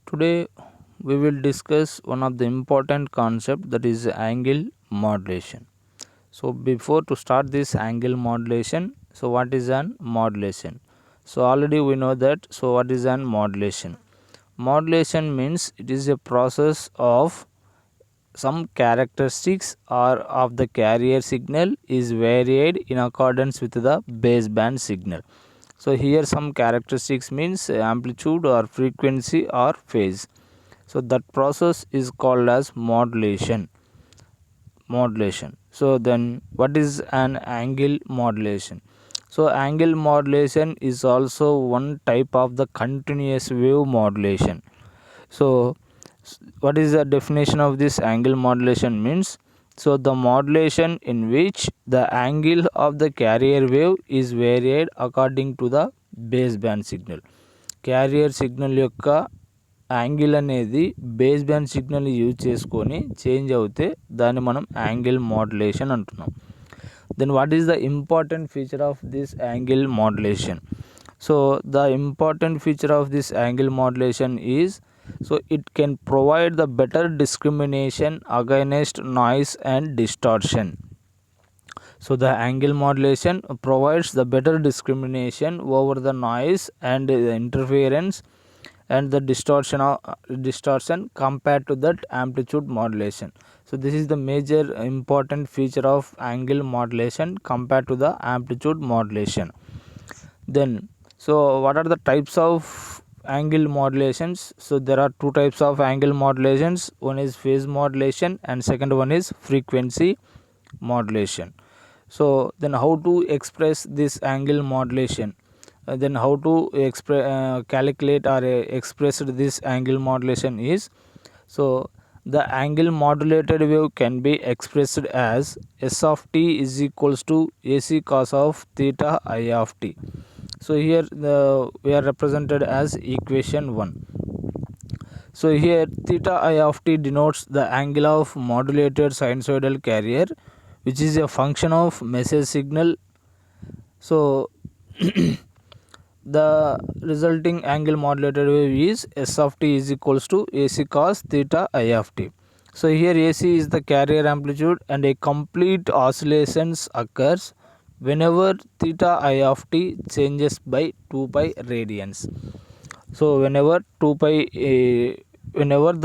Today we will discuss one of the important concept, that is angle modulation. So before to start this angle modulation, so what is an modulation? So already we know that. So what is an modulation? Modulation means it is a process of some characteristics or of the carrier signal is varied in accordance with the baseband signal. So here some characteristics means amplitude or frequency or phase. So that process is called as modulation. So then what is an angle modulation? So angle modulation is also one type of the continuous wave modulation. So what is the definition of this angle modulation means? So the modulation in which the angle of the carrier wave is varied according to the baseband signal. Carrier signal యొక్క angle అనేది base band signal use చేసుకొని change అవుతే దాన్ని మనం angle modulation అంటున్నాం. Then what is the important feature of this angle modulation? So the important feature of this angle modulation is, so it can provide the better discrimination against noise and distortion. So the angle modulation provides the better discrimination over the noise and the interference and the distortion compared to that amplitude modulation. So this is the major important feature of angle modulation compared to the amplitude modulation. Then so what are the types of angle modulations? So there are two types of angle modulations. One is phase modulation and second one is frequency modulation. So then how to express this angle modulation? Then how to calculate or express this angle modulation is, so the angle modulated wave can be expressed as S of t is equals to AC cos of theta I of t. So here we are represented as equation 1. So here theta I of t denotes the angle of modulated sinusoidal carrier, which is a function of message signal. So the resulting angle modulated wave is S of t is equals to AC cos theta I of t. So here AC is the carrier amplitude and a complete oscillations occurs whenever theta I of t changes by 2 pi radians. So whenever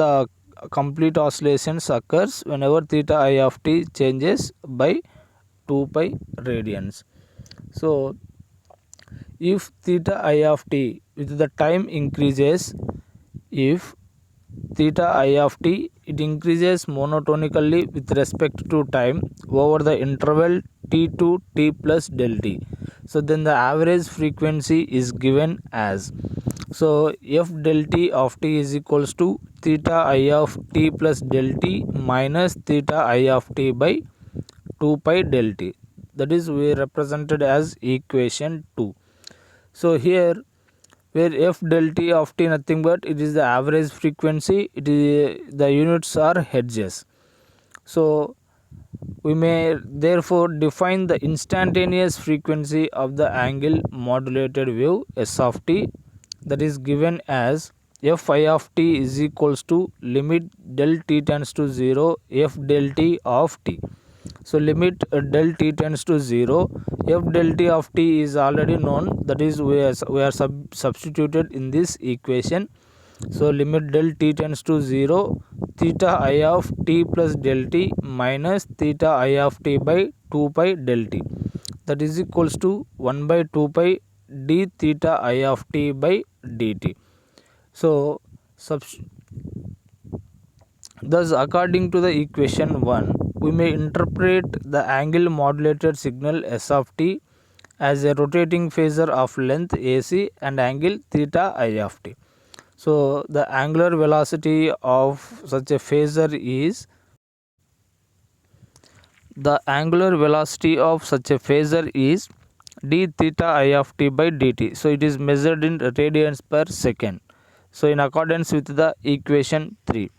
the complete oscillations occurs whenever theta I of t changes by 2 pi radians. So if theta I of t with the time increases, if theta I of t it increases monotonically with respect to time over the interval t to t plus del t. So then the average frequency is given as, so f del t of t is equals to theta I of t plus del t minus theta I of t by 2 pi del t. That is we represented as equation 2. So here where f del t of t nothing but it is the average frequency, it is the units are hertzes. So we may therefore define the instantaneous frequency of the angle modulated wave S of t, that is given as f I of t is equals to limit del t tends to 0 f del t of t. So limit del t tends to 0, f del t of t is already known, that is we are substituted in this equation. So limit del t tends to 0, theta I of t plus del t minus theta I of t by 2 pi del t, that is equals to 1 by 2 pi d theta I of t by dt. So thus according to the equation 1, we may interpret the angle modulated signal S of t as a rotating phasor of length AC and angle theta I of t. So the angular velocity of such a phasor is, d theta I of t by dt. So it is measured in radians per second. So in accordance with the equation 3.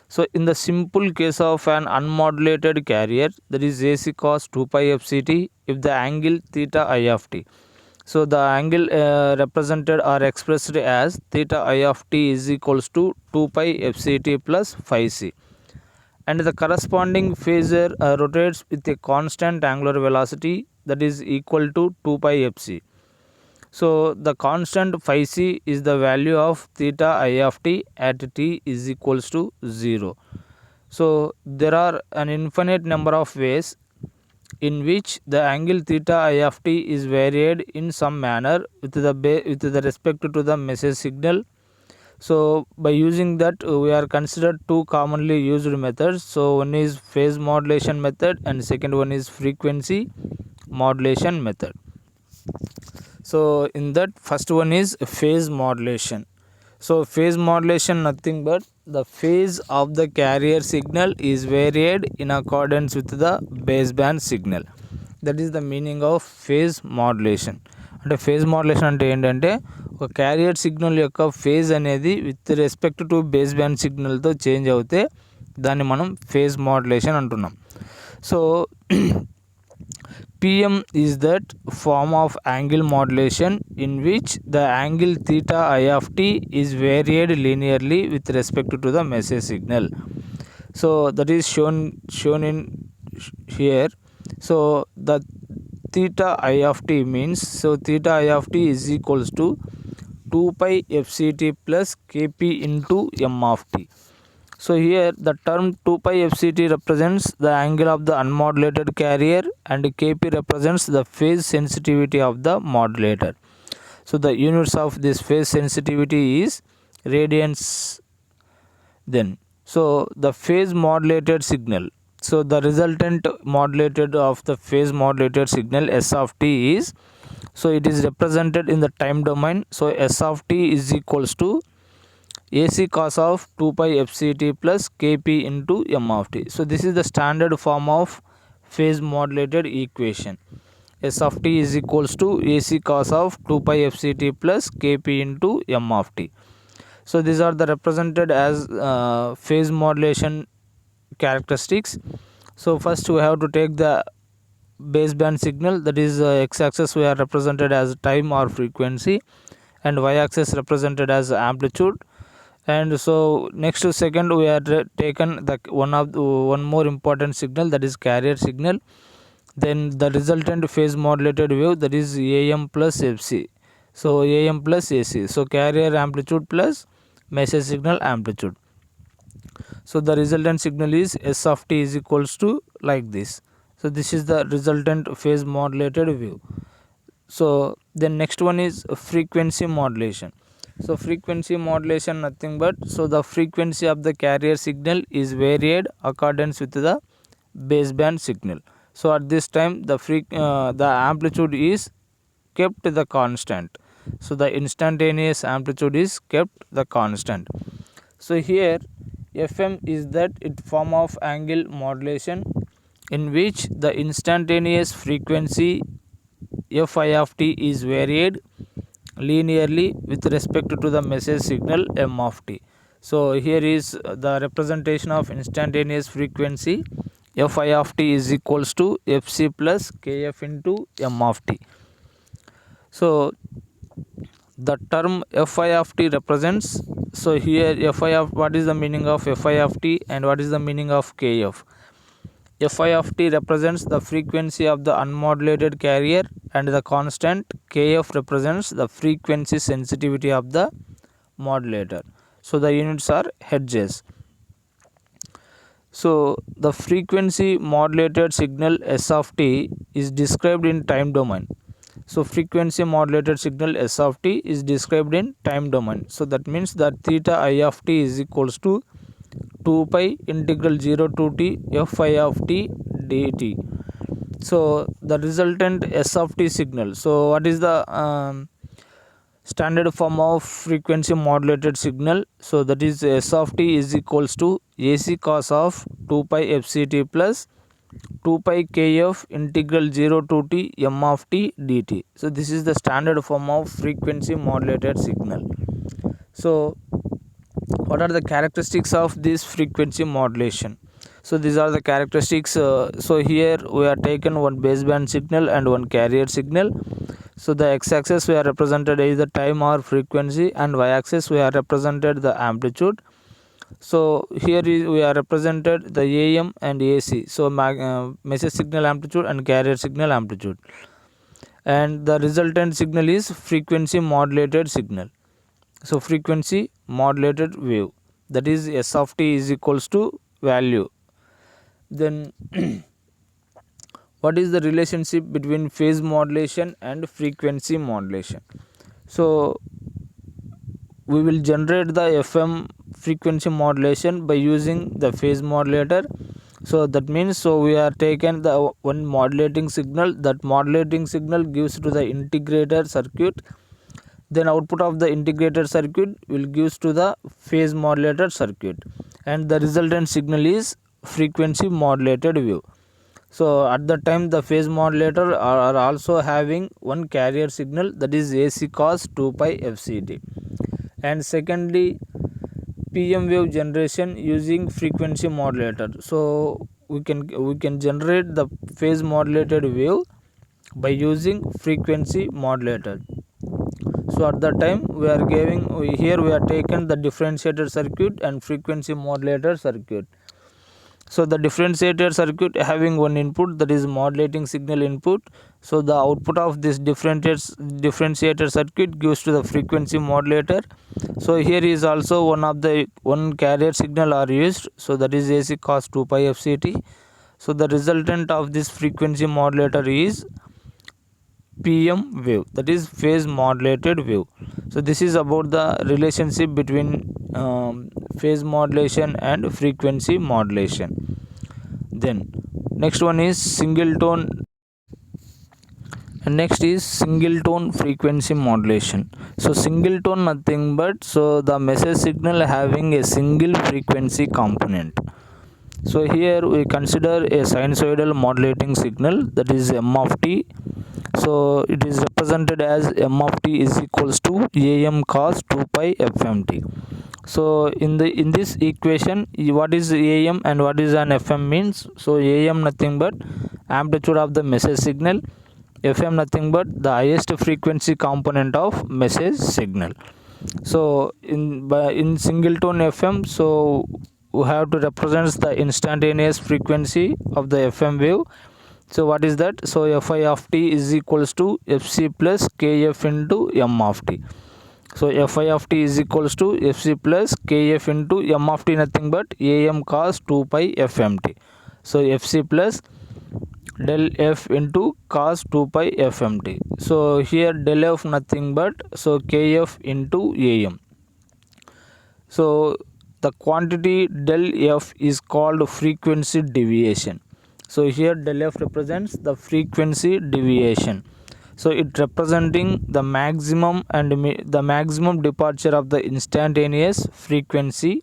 So in the simple case of an unmodulated carrier, that is AC cos 2 pi fct, if the angle theta I of t, So the angle represented or expressed as theta I of t is equals to 2 pi fct plus phi c, and the corresponding phasor rotates with a constant angular velocity that is equal to 2 pi fc. So the constant phi c is the value of theta I of t at t is equals to 0. So there are an infinite number of ways in which the angle theta I of t is varied in some manner with the respect to the message signal. So by using that we are considered two commonly used methods. So one is phase modulation method and second one is frequency modulation method. So in that first one is phase modulation. So phase modulation nothing but the phase of the carrier signal is varied in accordance with the baseband signal. That is the meaning of phase modulation. అంటే phase modulation అంటే ఏంటంటే ఒక carrier signal యొక్క phase అనేది with respect to baseband సిగ్నల్తో change అవుతే దాన్ని మనం ఫేజ్ మోడ్యులేషన్ అంటున్నాం. So PM is that form of angle modulation in which the angle theta I of t is varied linearly with respect to the message signal. So that is shown in here. So the theta I of t means, so theta I of t is equals to 2 pi fct plus kp into m of t. So here the term 2 pi fct represents the angle of the unmodulated carrier and kp represents the phase sensitivity of the modulator. So the units of this phase sensitivity is radians then. So the phase modulated signal, so the resultant modulated of the phase modulated signal S of t is, so it is represented in the time domain. So S of t is equals to AC cos of 2 pi fct plus kp into m of t. So this is the standard form of phase modulated equation. S of t is equals to AC cos of 2 pi fct plus kp into m of t. So these are the represented as phase modulation characteristics. So first we have to take the baseband signal, that is x-axis we are represented as time or frequency and y-axis represented as amplitude. And so next to second we are taken the one more important signal, that is carrier signal. Then the resultant phase modulated wave, that is AM plus FC. So AM plus AC, so carrier amplitude plus message signal amplitude. So the resultant signal is S of t is equals to like this. So this is the resultant phase modulated wave. So then next one is frequency modulation. So frequency modulation nothing but, so the frequency of the carrier signal is varied accordance with the baseband signal. So at this time the amplitude is kept the constant. So the instantaneous amplitude is kept the constant. So here FM is that it form of angle modulation in which the instantaneous frequency Fi of t is varied linearly with respect to the message signal m of t. So here is the representation of instantaneous frequency Fi of t is equals to fc plus kf into m of t. So the term Fi of t represents, so here Fi of, what is the meaning of Fi of t and what is the meaning of kf? Fi of t represents the frequency of the unmodulated carrier and the constant kf represents the frequency sensitivity of the modulator. So the units are hertz. So the frequency modulated signal S of t is described in time domain. So frequency modulated signal S of t is described in time domain. So that means that theta I of t is equals to 2 pi integral 0 to t Fi of t dt. So the resultant S of t signal, so what is the standard form of frequency modulated signal? So that is S of t is equals to AC cos of 2 pi fct plus 2 pi kf integral 0 to t m of t dt. So this is the standard form of frequency modulated signal. So what are the characteristics of this frequency modulation? So these are the characteristics. So here we are taken one baseband signal and one carrier signal. So the x-axis we are represented either time or frequency, and y-axis we are represented the amplitude. So here we are represented the AM and AC, so message signal amplitude and carrier signal amplitude, and the resultant signal is frequency modulated signal. So frequency modulated wave, that is S of t is equals to value. Then what is the relationship between phase modulation and frequency modulation? So we will generate the FM frequency modulation by using the phase modulator. So that means, so we are taken the one modulating signal, that modulating signal gives to the integrated circuit, then output of the integrated circuit will gives to the phase modulated circuit, and the resultant signal is frequency modulated wave. So at the time the phase modulator are also having one carrier signal, that is AC cos 2 pi FCT. And secondly, PM wave generation using frequency modulator. So we can generate the phase modulated wave by using frequency modulator. So at that time we are here we are taken the differentiated circuit and frequency modulator circuit. So the differentiated circuit having one input, that is modulating signal input. So the output of this differentiated circuit gives to the frequency modulator. So here is also one carrier signal are used, so that is AC cos 2 pi FCT. So the resultant of this frequency modulator is PM wave, that is phase modulated wave. So this is about the relationship between phase modulation and frequency modulation. Then next one is single tone, and next is single tone frequency modulation. So single tone nothing but, so the message signal having a single frequency component. So here we consider a sinusoidal modulating signal, that is M of t. So it is represented as M of t is equals to AM cos 2 pi FMT. So in this equation, what is AM and what is an FM means? So AM nothing but amplitude of the message signal, FM nothing but the highest frequency component of message signal. So in single tone FM, so we have to represent the instantaneous frequency of the FM wave. So what is that? So Fi of t is equals to Fc plus Kf into M of t. So Fi of t is equals to Fc plus Kf into M of t nothing but AM cos 2 pi FMT. So Fc plus del F into cos 2 pi FMT. So here del F nothing but, so Kf into AM. So the quantity del F is called frequency deviation. So here del F represents the frequency deviation. So it representing the maximum and the maximum departure of the instantaneous frequency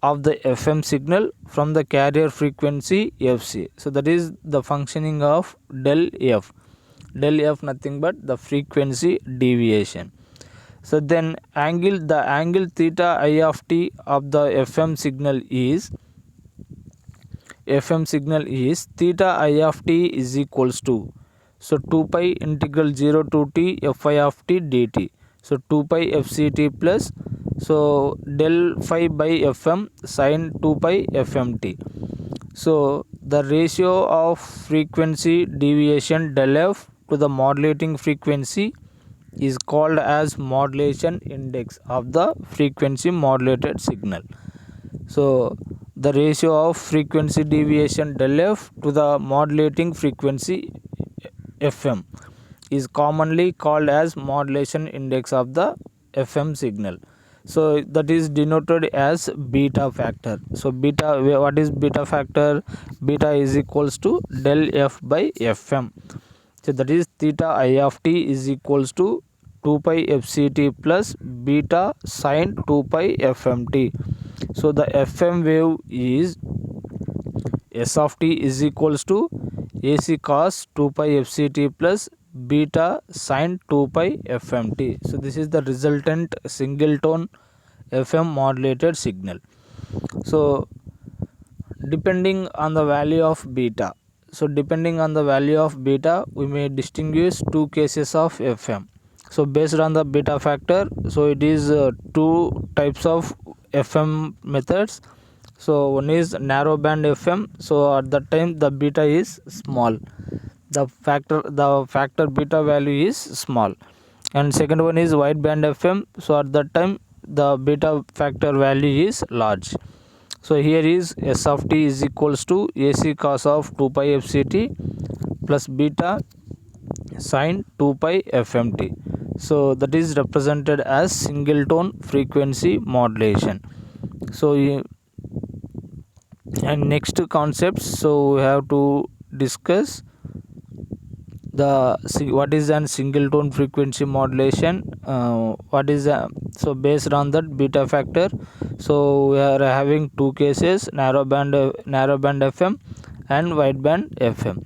of the FM signal from the carrier frequency Fc. So that is the functioning of del F. Del F nothing but the frequency deviation. So then the angle theta I of t of the FM signal is theta I of t is equals to, so 2 pi integral 0 to t Fi of t dt. So 2 pi FCT plus, so del phi by Fm sin 2 pi FMT. So the ratio of frequency deviation del F to the modulating frequency is called as modulation index of the frequency modulated signal. So the ratio of frequency deviation del F to the modulating frequency FM is commonly called as modulation index of the FM signal. So that is denoted as beta factor. So beta, what is beta factor? Beta is equals to del F by Fm. So that is theta I of t is equals to 2 pi FCT plus beta sin 2 pi FMT. So the FM wave is S of t is equals to AC cos 2 pi FCT plus beta sin 2 pi FMT. So this is the resultant single tone FM modulated signal. So depending on the value of beta, So depending on the value of beta, we may distinguish two cases of FM. So based on the beta factor, so it is two types of FM methods. So one is narrow band FM. So at that time the beta is small, the factor beta value is small. And second one is wide band FM. So at that time the beta factor value is large. So here is S of t is equals to AC cos of 2 pi fct plus beta sin 2 pi fmt. So that is represented as single tone frequency modulation. So and next concepts, so we have to discuss what is an single tone frequency modulation. What is so based on that beta factor, so we are having two cases, narrow band FM and wide band FM.